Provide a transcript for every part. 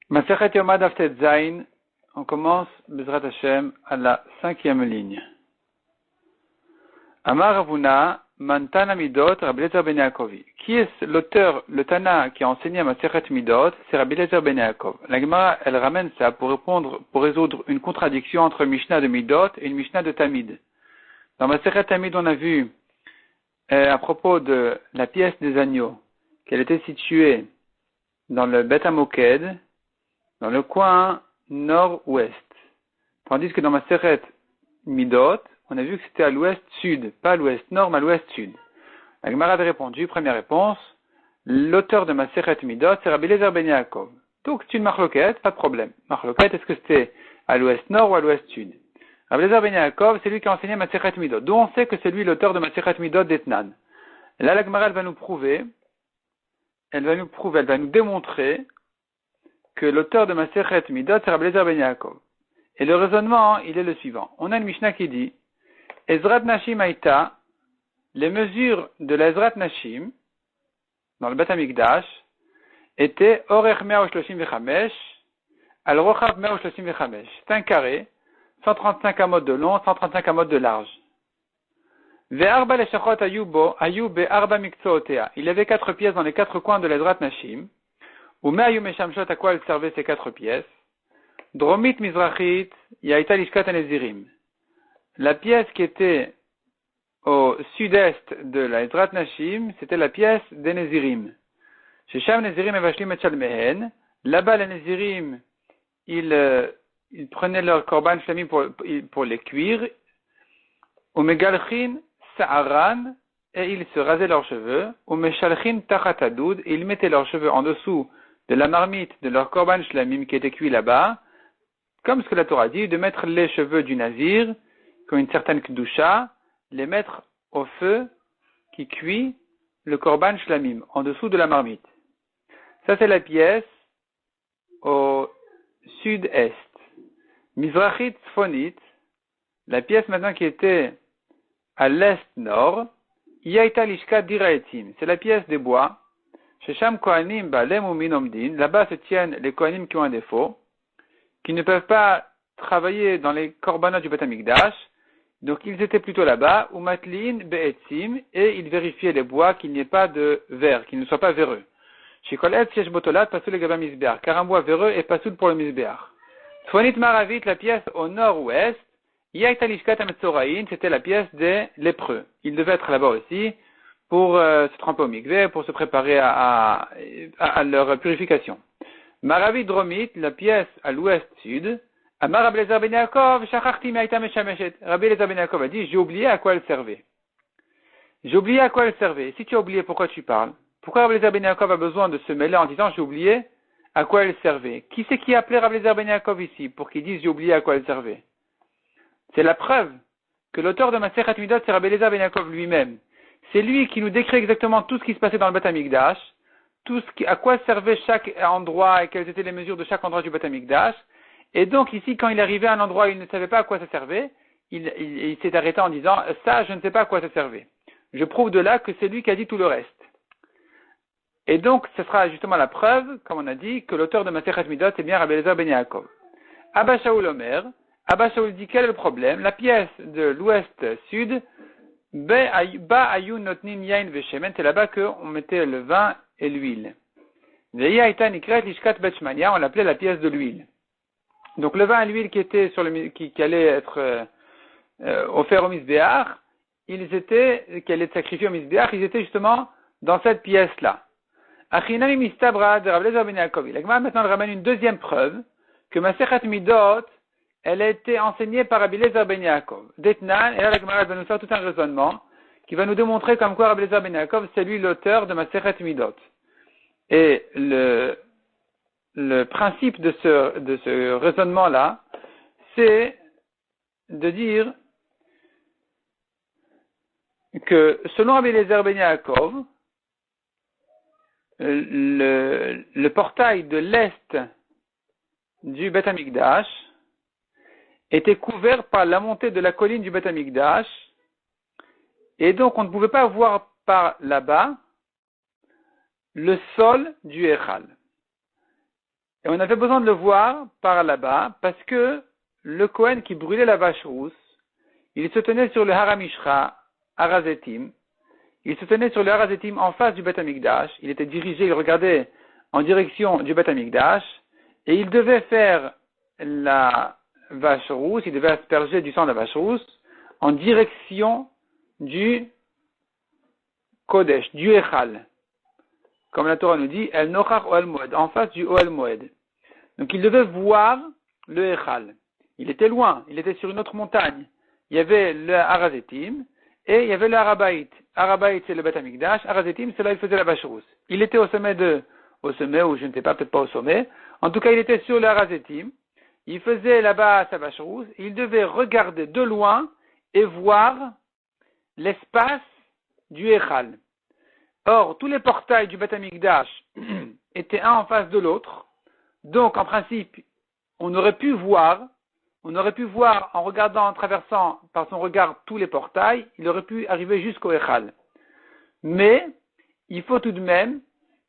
Masechet Yoma Daf Tet Zayin, on commence, Bezrat Hashem, à la 5e ligne. Amar Ravuna, Mantana Midot, Rabbi Eliezer ben Yaakovi. Qui est l'auteur, le Tana qui a enseigné à Masechet Midot? C'est Rabbi Eliezer ben Yaakov. La Gemara, elle ramène ça pour résoudre une contradiction entre une Mishnah de Midot et une Mishnah de Tamid. Dans Masechet Tamid, on a vu, à propos de la pièce des agneaux, qu'elle était située dans le Bet HaMoked, dans le coin nord-ouest. Tandis que dans Masechet Midot, on a vu que c'était à l'ouest-sud, pas à l'ouest-nord, mais à l'ouest-sud. La Gemara avait répondu, première réponse, l'auteur de Masechet Midot, c'est Rabbi Eliezer ben Yaakov. Donc c'est une marloquette, pas de problème. Marloquette, est-ce que c'était à l'ouest-nord ou à l'ouest-sud? Rabbi Eliezer ben Yaakov, c'est lui qui a enseigné Masechet Midot. D'où on sait que c'est lui l'auteur de Masechet Midot d'Etnan. Là, la Gemara, elle va nous démontrer que l'auteur de Masechet Midot, c'est Rabbi Eliezer ben Yaakov. Et le raisonnement, il est le suivant. On a une Mishnah qui dit, Ezrat Nashim Aïta, les mesures de l'Ezrat Nashim, dans le Bet HaMikdash, étaient Orech Mea Ushloshim Vechamesh, Al Rochav Mea Ushloshim Vechamesh. C'est un carré, 135 amot de long, 135 amot de large. Ve'arba leshachot ayu be'arba miktootea. Il y avait 4 pièces dans les 4 coins de l'Ezrat Nashim. Ou me'ayu meshamshot, à quoi elles servaient ces 4 pièces? Dromit Mizrachit, Yaita Lishkat Anezirim. La pièce qui était au sud-est de la Ezrat Nashim, c'était la pièce des Nézirim. Chez Sham Nézirim et Vashlim et Shalmehen, là-bas les Nézirim, ils prenaient leur korban shlamim pour les cuire. Au Megalchin Sa'aran, et ils se rasaient leurs cheveux. Au Meshalchin Tachatadoud, et ils mettaient leurs cheveux en dessous de la marmite de leur korban shlamim qui était cuit là-bas, comme ce que la Torah dit, de mettre les cheveux du Nazir, qui ont une certaine kedusha, les mettre au feu qui cuit le korban shlamim, en dessous de la marmite. Ça, c'est la pièce au sud-est. Mizrachit Tzfonit, la pièce maintenant qui était à l'est-nord, Yaita Lishka Diraetim, c'est la pièce des bois. Shesham Kohanim Ba'alem Umin Omdin, là-bas se tiennent les Kohanim qui ont un défaut, qui ne peuvent pas travailler dans les korbanot du Bet HaMikdash. Donc ils étaient plutôt là-bas, ou matlin be'etzim, et ils vérifiaient les bois qu'il n'y ait pas de verre, qu'ils ne soient pas véreux. Chez Kolet Yesh Botolat, pasoul le gaba misbeach, car un bois véreux est pasoul pour le misbeach. Tfonit Maravit, la pièce au nord-ouest, Yaita Lishkat Ametzoraïn, c'était la pièce des lépreux. Ils devaient être là-bas aussi pour se tremper au mikveh, pour se préparer à leur purification. Maravit Dromit, la pièce à l'ouest-sud, Amar Rabbi Eliezer ben Yaakov, shachachti me'aita meshameshet. Rabbi Eliezer ben Yaakov a dit, j'ai oublié à quoi elle servait. J'ai oublié à quoi elle servait. Si tu as oublié, pourquoi tu parles? Pourquoi Rabbi Eliezer ben Yaakov a besoin de se mêler en disant, j'ai oublié à quoi elle servait? Qui c'est qui a appelé Rabbi Eliezer ben Yaakov ici, pour qu'il dise, j'ai oublié à quoi elle servait? C'est la preuve que l'auteur de Masechet Midot, c'est Rabbi Eliezer ben Yaakov lui-même. C'est lui qui nous décrit exactement tout ce qui se passait dans le Bet HaMikdash, à quoi servait chaque endroit et quelles étaient les mesures de chaque endroit du Bet HaMikdash. Et donc ici, quand il arrivait à un endroit où il ne savait pas à quoi ça servait, il s'est arrêté en disant « ça, je ne sais pas à quoi ça servait ». Je prouve de là que c'est lui qui a dit tout le reste. Et donc, ce sera justement la preuve, comme on a dit, que l'auteur de Masechet Midot, c'est bien Rabbi Eliezer ben Yaakov. Abba Shaul Omer, Abba Shaul dit quel est le problème? La pièce de l'ouest-sud, Ba Ayun Notnin Yain Veshemen, c'est là-bas qu'on mettait le vin et l'huile. Veya Ita Nikret Lishkat Betshmania, on l'appelait la pièce de l'huile. Donc le vin et l'huile qui était qui allait être offert au misbéach, qui allait être sacrifié au misbéach, ils étaient justement dans cette pièce-là. Achinami mistabra de Rabbi Eliezer ben Yaakov. La Gemara maintenant ramène une deuxième preuve que Masechet Midot, elle a été enseignée par Rabbi Eliezer ben Yaakov. D'Etnan, et là la Gemara va nous faire tout un raisonnement qui va nous démontrer comme quoi Rabbi Eliezer ben Yaakov, c'est lui l'auteur de Masechet Midot. Et le principe de ce raisonnement-là, c'est de dire que selon Rabbi Eliezer ben Yaakov, le portail de l'est du Bet HaMikdash était couvert par la montée de la colline du Bet HaMikdash, et donc on ne pouvait pas voir par là-bas le sol du Echal. Et on avait besoin de le voir par là-bas, parce que le Kohen qui brûlait la vache rousse, il se tenait sur le Haramishra, Harazetim. Il se tenait sur le Harazetim en face du Beth Amikdash. Il était dirigé, il regardait en direction du Beth Amikdash. Et il devait faire la vache rousse, il devait asperger du sang de la vache rousse en direction du Kodesh, du Echal. Comme la Torah nous dit, El Nochach Oel Moed, en face du Oel Moed. Donc il devait voir le Echal. Il était loin, il était sur une autre montagne. Il y avait le Harazetim et il y avait le Harabaït. Harabaït c'est le Beth Amikdash, Harazetim c'est là où il faisait la vache rousse. Il était au sommet ou je ne sais pas, peut-être pas au sommet. En tout cas, il était sur le Harazetim. Il faisait là-bas sa vache rousse. Il devait regarder de loin et voir l'espace du Echal. Or, tous les portails du Beth Amikdash étaient un en face de l'autre. Donc, en principe, on aurait pu voir en regardant, en traversant par son regard tous les portails, il aurait pu arriver jusqu'au Echal. Mais, il faut tout de même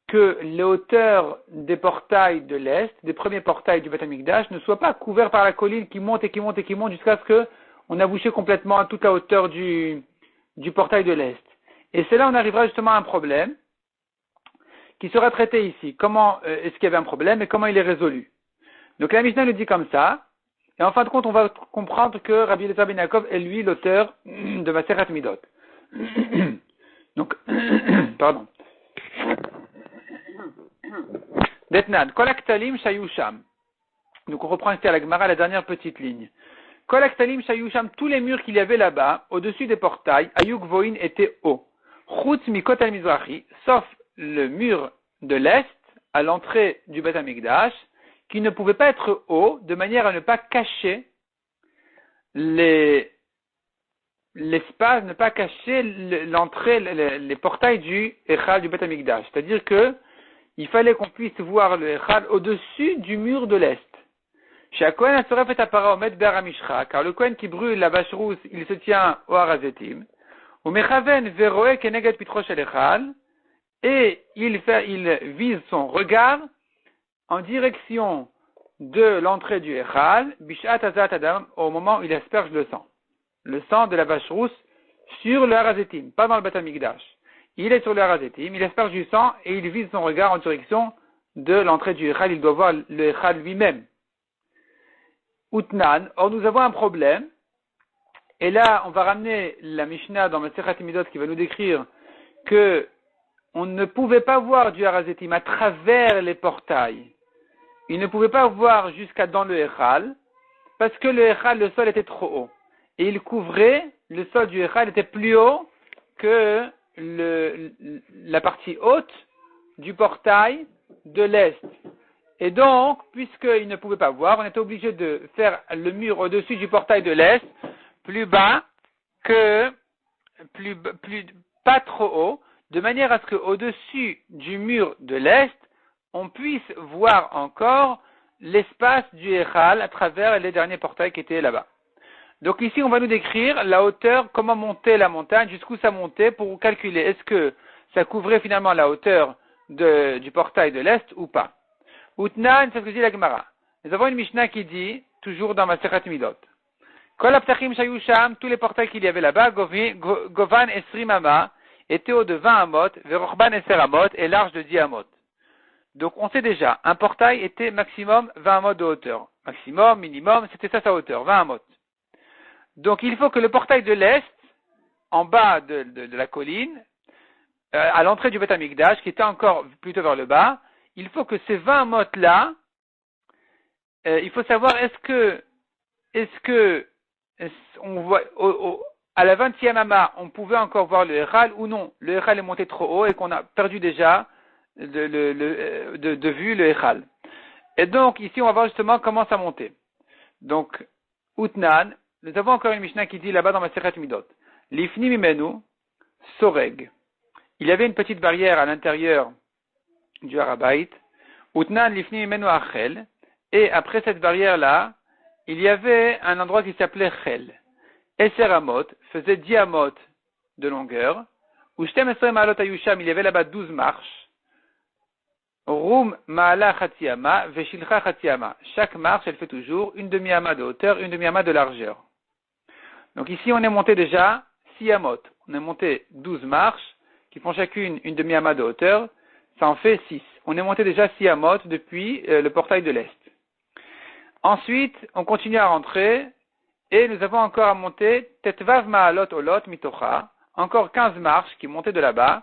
que les hauteurs des portails de l'Est, des premiers portails du Beth Amikdash, ne soient pas couverts par la colline qui monte et qui monte et qui monte jusqu'à ce qu'on a bouché complètement à toute la hauteur du portail de l'Est. Et c'est là où on arrivera justement à un problème qui sera traité ici. Comment est-ce qu'il y avait un problème et comment il est résolu? Donc la Mishnah nous dit comme ça, et en fin de compte on va comprendre que Rabbi Eliezer ben Yaakov est lui l'auteur de Masechet Midot. Donc, pardon. Detnan, Kolaktalim Shayusham. Donc on reprend ici à la Gemara la dernière petite ligne. Kolaktalim Shayusham, tous les murs qu'il y avait là-bas, au-dessus des portails, Ayuk Voin étaient hauts. Chutz Mikot al Mizrahi, sauf le mur de l'Est, à l'entrée du Beth Amikdash, qui ne pouvait pas être haut, de manière à ne pas cacher l'espace, ne pas cacher l'entrée, les portails du Echal du Beth Amikdash. C'est-à-dire que il fallait qu'on puisse voir le Echal au-dessus du mur de l'Est. Chez Kohen Asoref et Aparaomet Beramishra, car le Kohen qui brûle la vache rousse, il se tient au Harazetim. Ou Mechaven Veroe Keneged Pitro Shel Echal, et il vise son regard en direction de l'entrée du Echal, Bishat Azat Adam, au moment où il asperge le sang de la vache rousse sur le Harazetim, pas dans le Beth Amikdash. Il est sur le Harazetim, il asperge du sang et il vise son regard en direction de l'entrée du Echal, il doit voir le Echal lui-même. Utnan, or nous avons un problème, et là on va ramener la Mishnah dans Masechet Midot qui va nous décrire que on ne pouvait pas voir du Harazetim à travers les portails. Il ne pouvait pas voir jusqu'à dans le Echal, parce que le Echal, le sol était trop haut. Et il couvrait, le sol du Echal était plus haut que la partie haute du portail de l'Est. Et donc, puisqu'il ne pouvait pas voir, on était obligé de faire le mur au-dessus du portail de l'Est, plus bas pas trop haut, de manière à ce qu'au-dessus du mur de l'Est, on puisse voir encore l'espace du Echal à travers les derniers portails qui étaient là-bas. Donc ici, on va nous décrire la hauteur, comment monter la montagne, jusqu'où ça montait pour calculer est-ce que ça couvrait finalement la hauteur du portail de l'Est ou pas. Utnan, c'est ce que dit la Gemara. Nous avons une Mishnah qui dit, toujours dans Masechet Midot, Kol Aptachim Shayusham, tous les portails qu'il y avait là-bas, Govan Esrimama, étaient hauts de 20 amot, Verochban Eser amot, et large de 10 amot. Donc on sait déjà, un portail était maximum 20 amot de hauteur. Maximum, minimum, c'était ça sa hauteur, 20 amot. Donc il faut que le portail de l'Est, en bas de la colline, à l'entrée du Beth Amikdash, qui était encore plutôt vers le bas, il faut que ces 20 amot-là, il faut savoir est-ce que on voit, à la 20e ama, on pouvait encore voir le Echal ou non. Le Echal est monté trop haut et qu'on a perdu déjà de vue le Echal. Et donc, ici, on va voir justement comment ça montait. Donc, Utnan, nous avons encore une Mishnah qui dit là-bas dans Masechet Midot, Lifni Mimenu, Soreg. Il y avait une petite barrière à l'intérieur du Harabaït, Utnan Lifni Mimenu Achel, et après cette barrière-là, il y avait un endroit qui s'appelait Chel. Eser Amot faisait 10 amot de longueur, où Shtem Esrem Alot Ayusham, il y avait là-bas 12 marches, Rum ma'ala chatiyama, veshilcha chatiyama. Chaque marche, elle fait toujours une demi-ama de hauteur, une demi-ama de largeur. Donc ici, on est monté déjà 6 amot. On est monté 12 marches, qui font chacune une demi-ama de hauteur. Ça en fait 6. On est monté déjà 6 amot depuis le portail de l'Est. Ensuite, on continue à rentrer, et nous avons encore à monter tetvav ma'alot olot mitocha, encore 15 marches qui montaient de là-bas,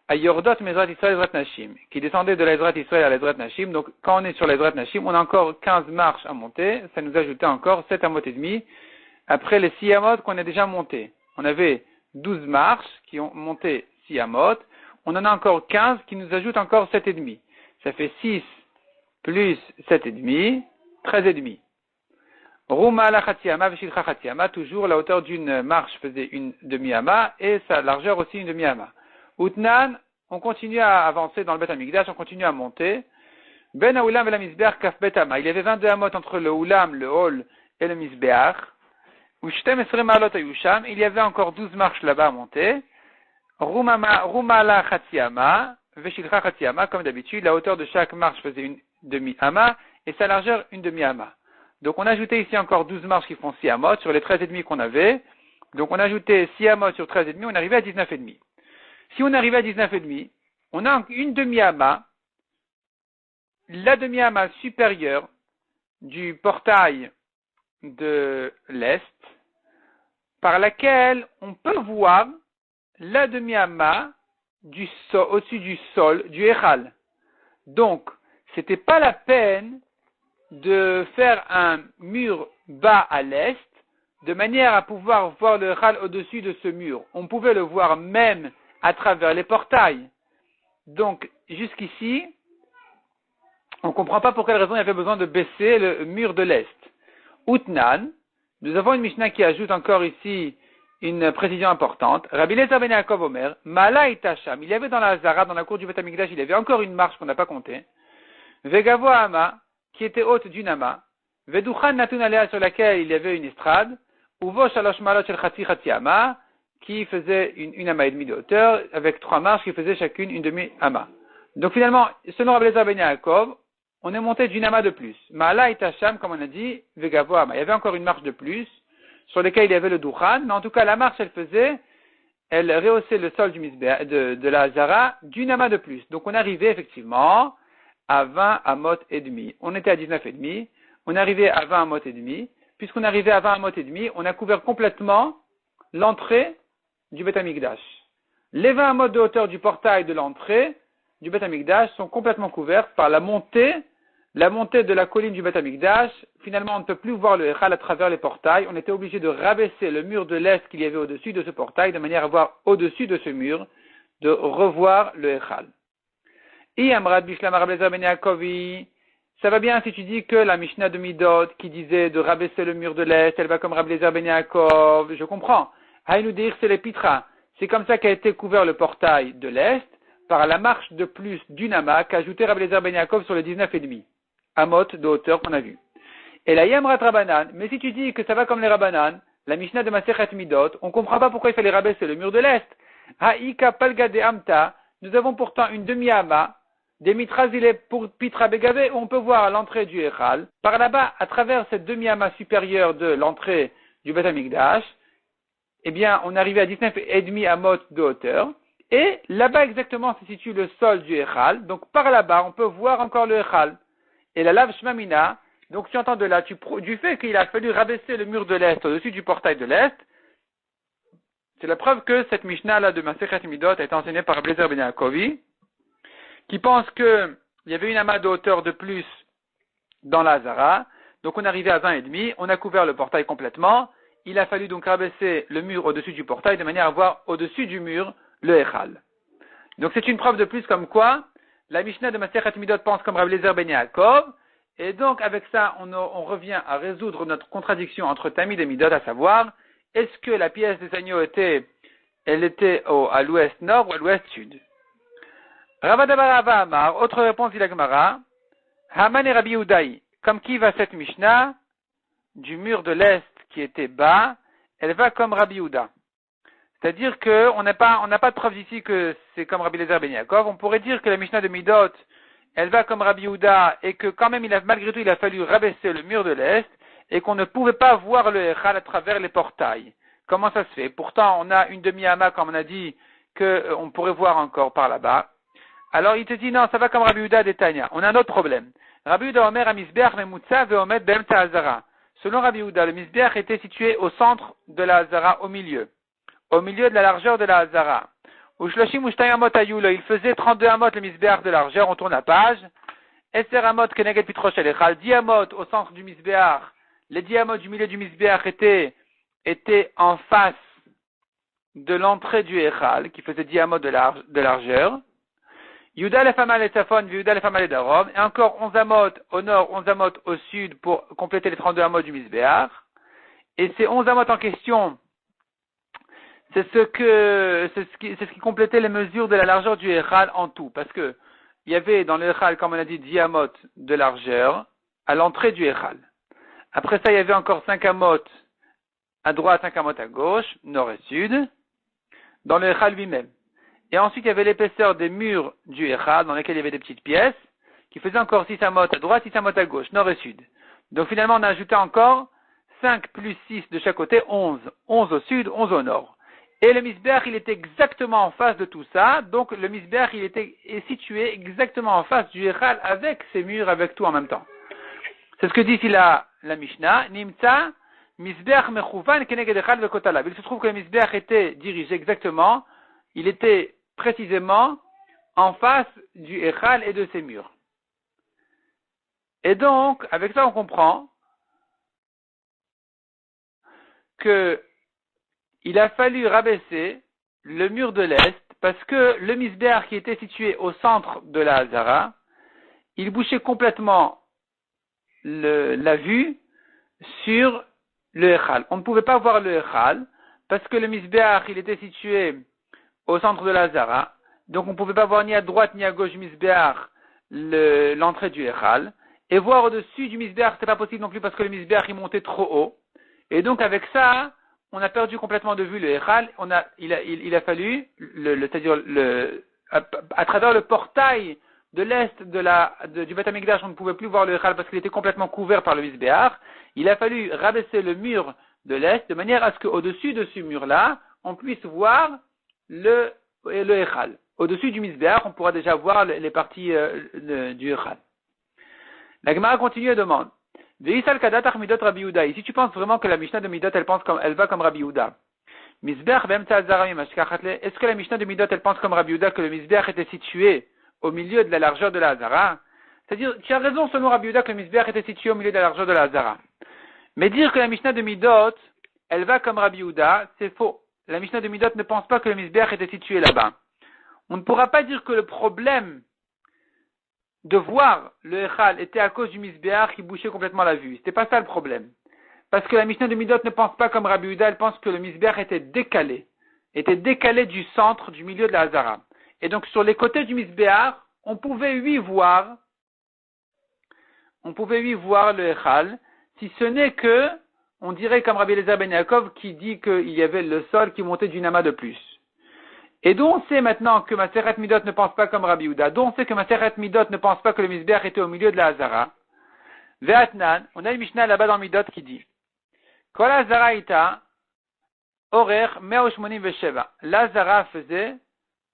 à Yordot Mezrat Israël Ezrat Nashim, qui descendaient de l'Ezrat Israël à l'Ezrat Nashim. Donc, quand on est sur l'Ezrat Nashim, on a encore 15 marches à monter. Ça nous ajoutait encore 7 amot et demi, après les 6 amot qu'on a déjà montés. On avait 12 marches qui ont monté 6 amot. On en a encore 15 qui nous ajoutent encore 7 et demi. Ça fait 6 plus 7 et demi, 13 et demi. Ruma la chatiyama veshilcha chatiyama, toujours la hauteur d'une marche faisait une demi-ama et sa largeur aussi une demi-ama. Utnan, on continue à avancer dans le Bet Hamikdash, on continue à monter. Ben ha'ulam et la misbeach kaf bet ama. Il y avait 22 amot entre le ulam, le hall et le misbeach. Ushtem esrei ma'alot ayusham. Il y avait encore 12 marches là-bas à monter. Ruma la chatiyama veshilcha chatiyama, comme d'habitude, la hauteur de chaque marche faisait une demi-ama et sa largeur une demi-ama. Donc on a ajouté ici encore 12 marches qui font 6 amot sur les 13,5 qu'on avait. Donc on a ajouté 6 amot sur 13,5, on est arrivé à 19,5. Si on arrive à 19,5, on a une demi-ama, la demi-ama supérieure du portail de l'Est, par laquelle on peut voir la demi-ama au-dessus du sol du Echal. Donc, c'était pas la peine de faire un mur bas à l'Est, de manière à pouvoir voir le Echal au-dessus de ce mur. On pouvait le voir même à travers les portails. Donc, jusqu'ici, on ne comprend pas pour quelle raison il y avait besoin de baisser le mur de l'Est. Utnan, nous avons une Mishnah qui ajoute encore ici une précision importante. Rabbi Eliezer ben Yaakov Omer, Mala et Tacham, il y avait dans la Hazara, dans la cour du Bet Hamikdash, il y avait encore une marche qu'on n'a pas comptée. Vegavo Ama, qui était haute d'une ama. Veduchan Natun Alea, sur laquelle il y avait une estrade. Uvo Shalosh Malot Shel Chatzi Chatzi Ama, qui faisait une ama et demie de hauteur, avec 3 marches qui faisaient chacune une demi-ama. Donc finalement, selon Rabbi Eliezer ben Yaakov, on est monté d'une ama de plus. Ma'ala et Tacham, comme on a dit, Vegavo ama. Il y avait encore une marche de plus, sur laquelle il y avait le Duchan, mais en tout cas, la marche, elle rehaussait le sol de la Hazara d'une ama de plus. Donc on arrivait effectivement à 20 amot et demi. On était à 19 et demi, on arrivait à 20 amot et demi. Puisqu'on arrivait à 20 amot et demi, on a couvert complètement l'entrée du Bet Hamikdash. Les 20 amot de hauteur du portail de l'entrée du Bet Hamikdash sont complètement couvertes par la montée de la colline du Bet Hamikdash. Finalement, on ne peut plus voir le Echal à travers les portails. On était obligé de rabaisser le mur de l'Est qu'il y avait au-dessus de ce portail, de manière à voir au-dessus de ce mur, de revoir le Echal. Ça va bien si tu dis que la Mishnah de Midot qui disait de rabaisser le mur de l'Est, elle va comme Rabbi Eliezer ben Yaakov, je comprends. Haïnou dire c'est les Pitra. C'est comme ça qu'a été couvert le portail de l'Est par la marche de plus d'une ama qu'a ajouté Rabbi Eliezer ben Yaakov sur les 19,5 amot de hauteur qu'on a vu. Et la Yamrat Rabanan, mais si tu dis que ça va comme les Rabanan, la Mishnah de Masechet Midot, on ne comprend pas pourquoi il fallait rabaisser le mur de l'Est. Haïka Palga de Amta, nous avons pourtant une demi-ama, des mitrazilés pour Pitra Begave, où on peut voir l'entrée du Echal. Par là-bas, à travers cette demi-ama supérieure de l'entrée du Bet Hamikdash, eh bien, on arrivait à 19,5 amot de hauteur. Et là-bas exactement se situe le sol du Echal. Donc par là-bas, on peut voir encore le Echal. Et la lave Shmamina, donc tu entends de là, du fait qu'il a fallu rabaisser le mur de l'Est au-dessus du portail de l'Est, c'est la preuve que cette Mishnah-là de Masechet Midot a été enseignée par Rabbi Eliezer ben Yaakovi, qui pense qu'il y avait une amas de hauteur de plus dans la Hazara. Donc on est arrivé à 20,5, on a couvert le portail complètement. Il a fallu donc rabaisser le mur au-dessus du portail de manière à voir au-dessus du mur le Echal. Donc c'est une preuve de plus comme quoi la Mishnah de Masechet Midot pense comme Rabbi Eliezer ben Yaakov. Et donc avec ça, on revient à résoudre notre contradiction entre Tamid et Midot, à savoir, est-ce que la pièce des agneaux était à l'ouest nord ou à l'ouest sud? Ravadabarava Amar, autre réponse dit la Gemara, Haman et Rabbi Udaï, comme qui va cette Mishnah du mur de l'Est qui était bas, elle va comme Rabbi Uda. C'est-à-dire qu'on n'a pas de preuve ici que c'est comme Rabbi Eliezer ben Yaakov. On pourrait dire que la Mishnah de Midot, elle va comme Rabbi Yehuda et que quand même malgré tout il a fallu rabaisser le mur de l'Est et qu'on ne pouvait pas voir le Echal à travers les portails. Comment ça se fait? Pourtant on a une demi-ama comme on a dit qu'on pourrait voir encore par là-bas. Alors il te dit non, ça va comme Rabbi Yehuda d'Etania. On a un autre problème. Rabbi Yehuda Omer Misbeach Memutza ve'omed be'emtza Hazara. Selon Rabbi Yehuda, le Misbeach était situé au centre de la Hazara, au milieu de la largeur de la Hazara. Ushloshim ushtayim amot ayulo, il faisait 32 amot le Misbeach de largeur, on tourne la page. Eser amot keneged pitro shel echal, 10 amot au centre du Misbeach. Les 10 amot du milieu du Misbeach étaient en face de l'entrée du Echal, qui faisait 10 amot de largeur. Yuda lefamal et Safon, Yuda lefamal et Darom, et encore 11 amot au nord, 11 amot au sud pour compléter les 32 amot du Misbeach. Et ces 11 amot en question, c'est ce qui complétait les mesures de la largeur du Echal en tout. Parce que, il y avait dans le Echal, comme on a dit, 10 amot de largeur à l'entrée du Echal. Après ça, il y avait encore 5 amot à droite, 5 amot à gauche, nord et sud, dans le Echal lui-même. Et ensuite, il y avait l'épaisseur des murs du Echal, dans lesquels il y avait des petites pièces, qui faisaient encore 6 amot à droite, 6 amot à gauche, nord et sud. Donc finalement, on a ajouté encore 5 plus 6 de chaque côté, 11. 11 au sud, 11 au nord. Et le Misbeach, il était exactement en face de tout ça. Donc le Misbeach, est situé exactement en face du Echal, avec ses murs, avec tout en même temps. C'est ce que dit ici la Mishnah. Nimtza, Misbeach mechouvan keneged Echal vekotalav. Il se trouve que le Misbeach était dirigé exactement, il était précisément en face du Echal et de ses murs. Et donc, avec ça, on comprend que il a fallu rabaisser le mur de l'Est parce que le Misbeach qui était situé au centre de la Hazara, il bouchait complètement la vue sur le Echal. On ne pouvait pas voir le Echal parce que le Misbeach il était situé au centre de la Hazara, donc on ne pouvait pas voir ni à droite ni à gauche du Misbeach l'entrée du Echal. Et voir au-dessus du Misbeach, c'est pas possible non plus parce que le Misbeach il montait trop haut. Et donc avec ça, on a perdu complètement de vue le Echal. Il a fallu, c'est-à-dire à travers le portail de l'est du Beth Amikdash, on ne pouvait plus voir le Echal parce qu'il était complètement couvert par le Misbeach. Il a fallu rabaisser le mur de l'est de manière à ce qu'au-dessus de ce mur-là, on puisse voir le Echal. Au-dessus du Misbeach, on pourra déjà voir les parties du Echal. La Gemara continue et demande. Ici, tu penses vraiment que la Mishnah de Midot, elle va comme Rabbi Yehuda. Est-ce que la Mishnah de Midot, elle pense comme Rabbi Yehuda que le Misbeach était situé au milieu de la largeur de la Hazara? C'est-à-dire, tu as raison selon Rabbi Yehuda que le Misbeach était situé au milieu de la largeur de la Hazara. Mais dire que la Mishnah de Midot, elle va comme Rabbi Yehuda, c'est faux. La Mishnah de Midot ne pense pas que le Misbeach était situé là-bas. On ne pourra pas dire que le problème de voir le Echal était à cause du Misbeach qui bouchait complètement la vue. C'était pas ça le problème. Parce que la Mishnah de Midot ne pense pas comme Rabbi Yehuda, elle pense que le Misbeach était décalé du centre, du milieu de la Hazara. Et donc sur les côtés du Misbeach, on pouvait lui voir le Echal, si ce n'est que, on dirait comme Rabbi Eliezer ben Yaakov qui dit qu'il y avait le sol qui montait d'une amas de plus. Et d'où on sait maintenant que Masechet Midot ne pense pas comme Rabbi Yehuda, d'où on sait que Masechet Midot ne pense pas que le Misbeach était au milieu de la Hazara. Ve'atnan, on a une Mishnah là-bas dans Midot qui dit Kol Hazara ita Orer 187. La Hazara faisait,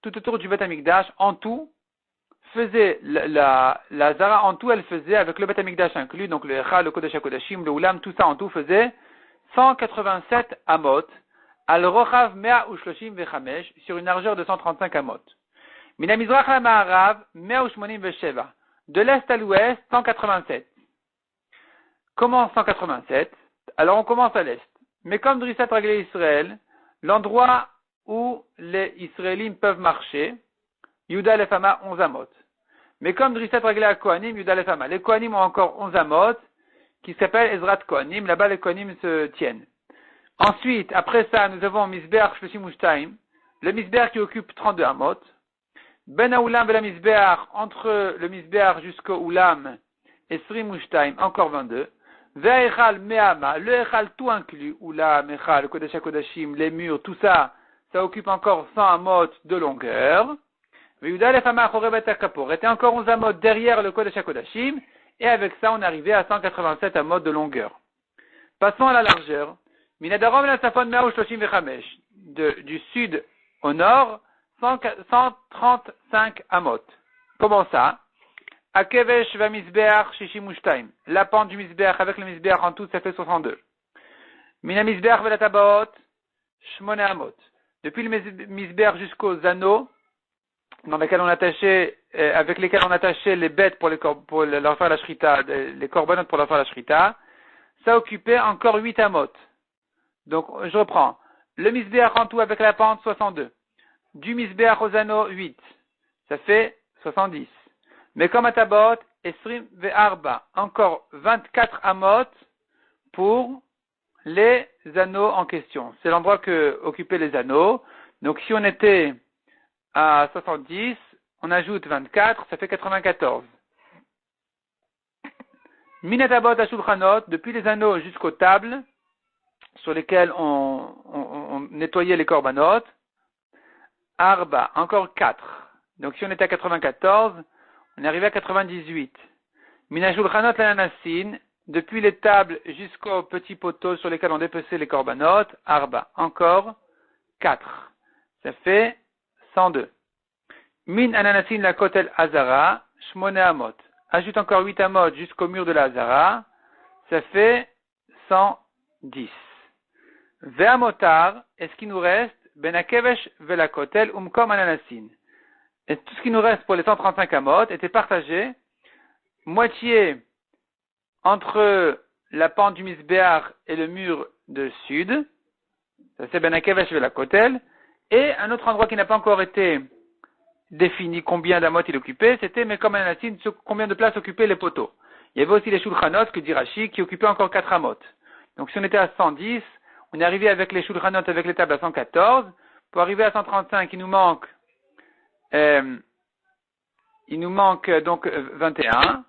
tout autour du Beth Amikdash, en tout, faisait, la Hazara en tout, elle faisait, avec le Beth Amikdash inclus, donc le Echal, le Kodesh HaKodashim, le Ulam, tout ça en tout faisait 187 amot. Al-Rochav Mea Ushloshim Vechamesh, sur une largeur de 135 amot. Minamizrach la Ma'arav, Mea Ushmonim Vesheva. De l'est à l'ouest, 187. Comment 187? Alors on commence à l'est. Mais comme Drissat Raglé Israël, l'endroit où les Israélites peuvent marcher, Yuda Lefama 11 amot. Mais comme Drissat Raglé à Kohanim, Yuda Lefama. Les Kohanim ont encore 11 amot, qui s'appellent Ezrat Kohanim. Là-bas, les Kohanim se tiennent. Ensuite, après ça, nous avons Misbeach Shloshim Ushtaim, le Misbeach qui occupe 32 amot. Ben Ha'ulam et la Misbeach, entre le Misbeach jusqu'au Ulam, Esrim Ushtaim, encore 22. Ve'echal Me'ama, le Echal tout inclus, Ulam, Echal, Kodesh HaKodashim, les murs, tout ça, ça occupe encore 100 amot de longueur. Était encore 11 amot derrière le Kodesh HaKodashim, et avec ça, on arrivait à 187 amot de longueur. Passons à la largeur. Minadarom la Safon Mea Ushloshim Vechamesh. Du sud au nord, 135 amot. Comment ça? Akevesh va Misbeach Shishim Ushtaim. La pente du Misbeach avec le Misbeach en tout, ça fait 62. Mina Misbeach Vela Tabaot, Shmone amot. Depuis le Misbeach jusqu'aux anneaux, dans lesquels on attachait, avec lesquels on attachait les bêtes pour leur faire la shrita, les korbanot pour leur faire la shrita, ça occupait encore 8 amot. Donc, je reprends. Le misbeach en tout avec la pente, 62. Du misbeach aux anneaux, 8. Ça fait 70. Mais comme à tabot, esrim ve'arba, encore 24 amot pour les anneaux en question. C'est l'endroit que occupaient les anneaux. Donc, si on était à 70, on ajoute 24, ça fait 94. Minatabot à shulchanot, depuis les anneaux jusqu'aux tables, sur lesquelles on nettoyait les korbanot, arba, encore 4. Donc si on était à 94, on est arrivé à 98. Mina shulchanot la nanasin, depuis les tables jusqu'aux petits poteaux sur lesquels on dépeçait les korbanot, arba, encore 4. Ça fait 102. Min ananasin la kotel azara, shmone amot. Ajoute encore 8 amot jusqu'au mur de la azara, ça fait 110. Ve'amotar, et ce qui nous reste, ben akevesh vela kotel umkom ananasin. Et tout ce qui nous reste pour les 135 amot était partagé, moitié entre la pente du misbeach et le mur de sud, ça c'est ben akevesh vela kotel, et un autre endroit qui n'a pas encore été défini combien d'amot il occupait, c'était mais comme un combien de place occupaient les poteaux. Il y avait aussi les shulchanot, que dit Rashi, qui occupaient encore 4 amot. Donc si on était à 110, on est arrivé avec les shulchanot, avec les tables à 114. Pour arriver à 135, il nous manque donc 21.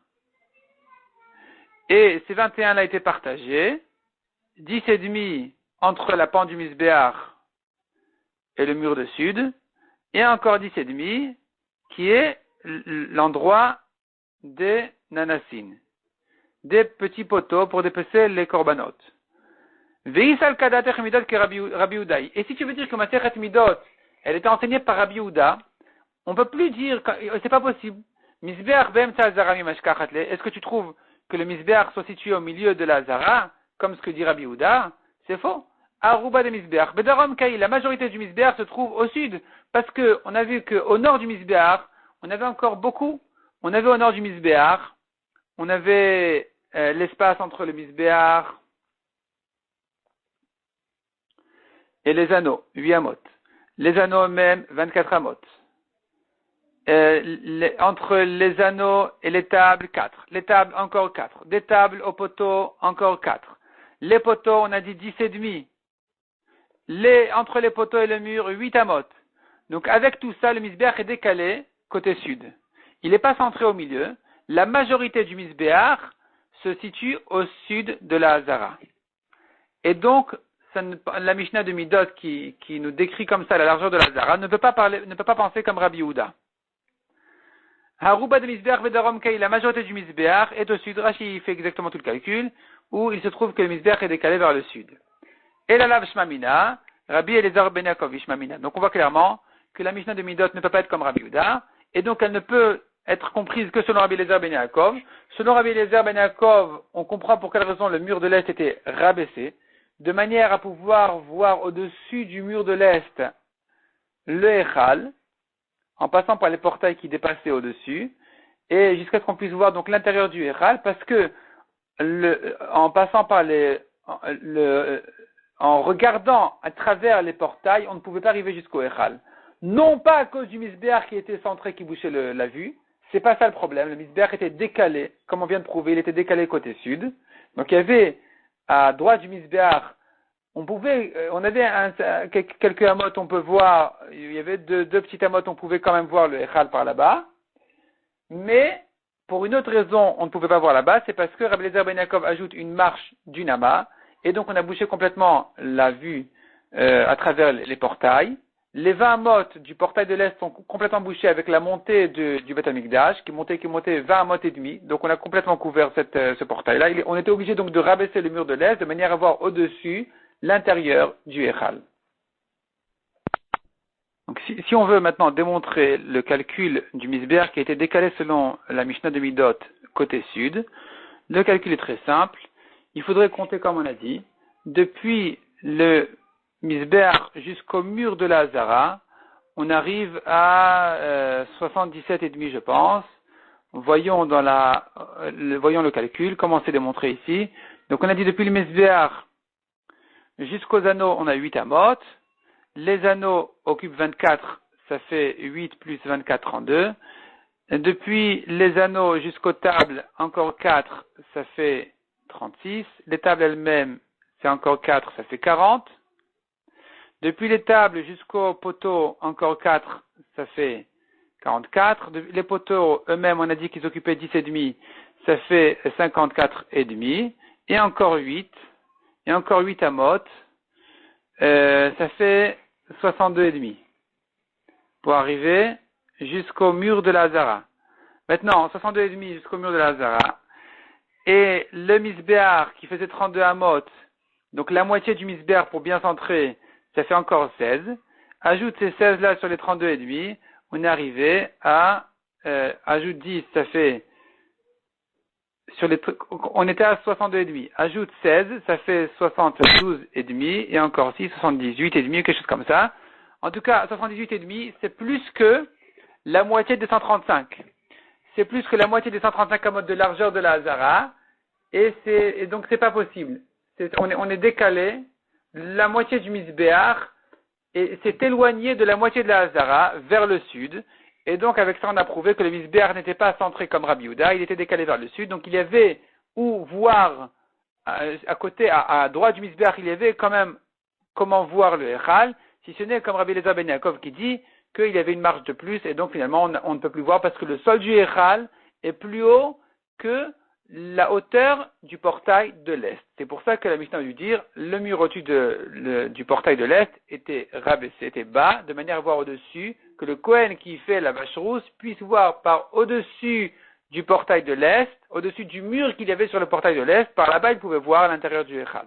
Et ces 21 là étaient partagés. 10 et demi entre la pente du misbeach et le mur de sud. Et encore 10 et demi, qui est l'endroit des nanasin, des petits poteaux pour dépecer les korbanot. Veisal kadatech midot que Rabbi Udaï. Et si tu veux dire que Masechet Midot, elle était enseignée par Rabbi Uda, on peut plus dire, c'est pas possible. Misbeach be'emtza azara mimashkachat le. Est-ce que tu trouves que le misbeach soit situé au milieu de la azara, comme ce que dit Rabbi Uda? C'est faux. Aruba de misbeach. Bedarom kai, la majorité du misbeach se trouve au sud, parce que on a vu qu'au nord du misbeach, on avait encore beaucoup. On avait au nord du misbeach, on avait l'espace entre le misbeach et les anneaux, 8 amot. Les anneaux eux-mêmes, 24 amot. Entre les anneaux et les tables, 4. Les tables, encore 4. Des tables aux poteaux, encore 4. Les poteaux, on a dit 10 et demi. Entre les poteaux et le mur, 8 amot. Donc avec tout ça, le misbeach est décalé côté sud. Il n'est pas centré au milieu. La majorité du misbeach se situe au sud de la Hazara. Et donc, la Mishnah de Midot qui nous décrit comme ça la largeur de la Hazara ne peut pas penser comme Rabbi Yehuda. Haruba de misbeach vedarom kei, la majorité du misbeach est au sud. Rashi fait exactement tout le calcul, où il se trouve que le misbeach est décalé vers le sud. Et la lave shmamina, Rabbi Eliezer ben Yaakov shmamina. Donc on voit clairement que la Mishnah de Midot ne peut pas être comme Rabbi Yehuda, et donc elle ne peut être comprise que selon Rabbi Eliezer ben Yaakov. Selon Rabbi Eliezer ben Yaakov, on comprend pour quelle raison le mur de l'Est était rabaissé, de manière à pouvoir voir au-dessus du mur de l'Est le Echal, en passant par les portails qui dépassaient au-dessus, et jusqu'à ce qu'on puisse voir donc l'intérieur du Echal, parce que en passant par en regardant à travers les portails, on ne pouvait pas arriver jusqu'au Echal. Non pas à cause du misbeach qui était centré, qui bouchait la vue, c'est pas ça le problème. Le misbeach était décalé, comme on vient de prouver, il était décalé côté sud. Donc il y avait à droite du misbeach, on avait quelques amotes, on peut voir, il y avait deux petites amotes, on pouvait quand même voir le Echal par là-bas. Mais, pour une autre raison, on ne pouvait pas voir là-bas, c'est parce que Rabbi Eliezer ben Yaakov ajoute une marche d'une ama, et donc on a bouché complètement la vue à travers les portails, les 20 mottes du portail de l'Est sont complètement bouchées avec la montée du Beth Amikdash, qui montait 20 mottes et demi. Donc on a complètement couvert ce portail-là. On était obligé donc de rabaisser le mur de l'Est de manière à voir au-dessus l'intérieur du Echal. Donc si on veut maintenant démontrer le calcul du Misber qui a été décalé selon la Mishnah de Midot côté sud, le calcul est très simple. Il faudrait compter, comme on a dit, depuis le Misber jusqu'au mur de la Hazara, on arrive à 77,5 je pense. Voyons le calcul, comment c'est démontré ici. Donc on a dit depuis le Misber jusqu'aux anneaux, on a 8 amot. Les anneaux occupent 24, ça fait 8 plus 24, 32. Depuis les anneaux jusqu'aux tables, encore 4, ça fait 36. Les tables elles-mêmes, c'est encore 4, ça fait 40. Depuis les tables jusqu'aux poteaux, encore 4, ça fait 44. Les poteaux eux-mêmes, on a dit qu'ils occupaient 10,5, ça fait 54,5. Et encore 8. Et encore 8 amotes, ça fait 62,5. Pour arriver jusqu'au mur de la Hazara. Maintenant, 62,5 jusqu'au mur de la Hazara. Et le misbéar qui faisait 32 amotes, donc la moitié du misbéar pour bien centrer, ça fait encore 16. Ajoute ces 16 là sur les 32,5, on est arrivé à, ajoute 10, ça fait, on était à 62,5. Ajoute 16, ça fait 72,5, et encore 6, 78,5, quelque chose comme ça. En tout cas, 78,5, c'est plus que la moitié des 135. C'est plus que la moitié des 135 amotes de largeur de la Hazara, et donc c'est pas possible. On est décalé, la moitié du Misbéar, et c'est éloigné de la moitié de la Hazara vers le sud, et donc avec ça on a prouvé que le Misbéar n'était pas centré comme Rabbi Yehuda, il était décalé vers le sud, donc il y avait où voir, à côté, à droite du Misbéar, il y avait quand même comment voir le Echal, si ce n'est comme Rabbi Eliezer ben Yaakov qui dit qu'il y avait une marge de plus, et donc finalement on ne peut plus voir parce que le sol du Echal est plus haut que la hauteur du portail de l'Est. C'est pour ça que la Mishnah a dû dire le mur au-dessus du portail de l'Est était rabaissé, était bas, de manière à voir au-dessus, que le Kohen qui fait la vache rousse puisse voir par au-dessus du portail de l'Est, au-dessus du mur qu'il y avait sur le portail de l'Est, par là-bas il pouvait voir l'intérieur du Echal.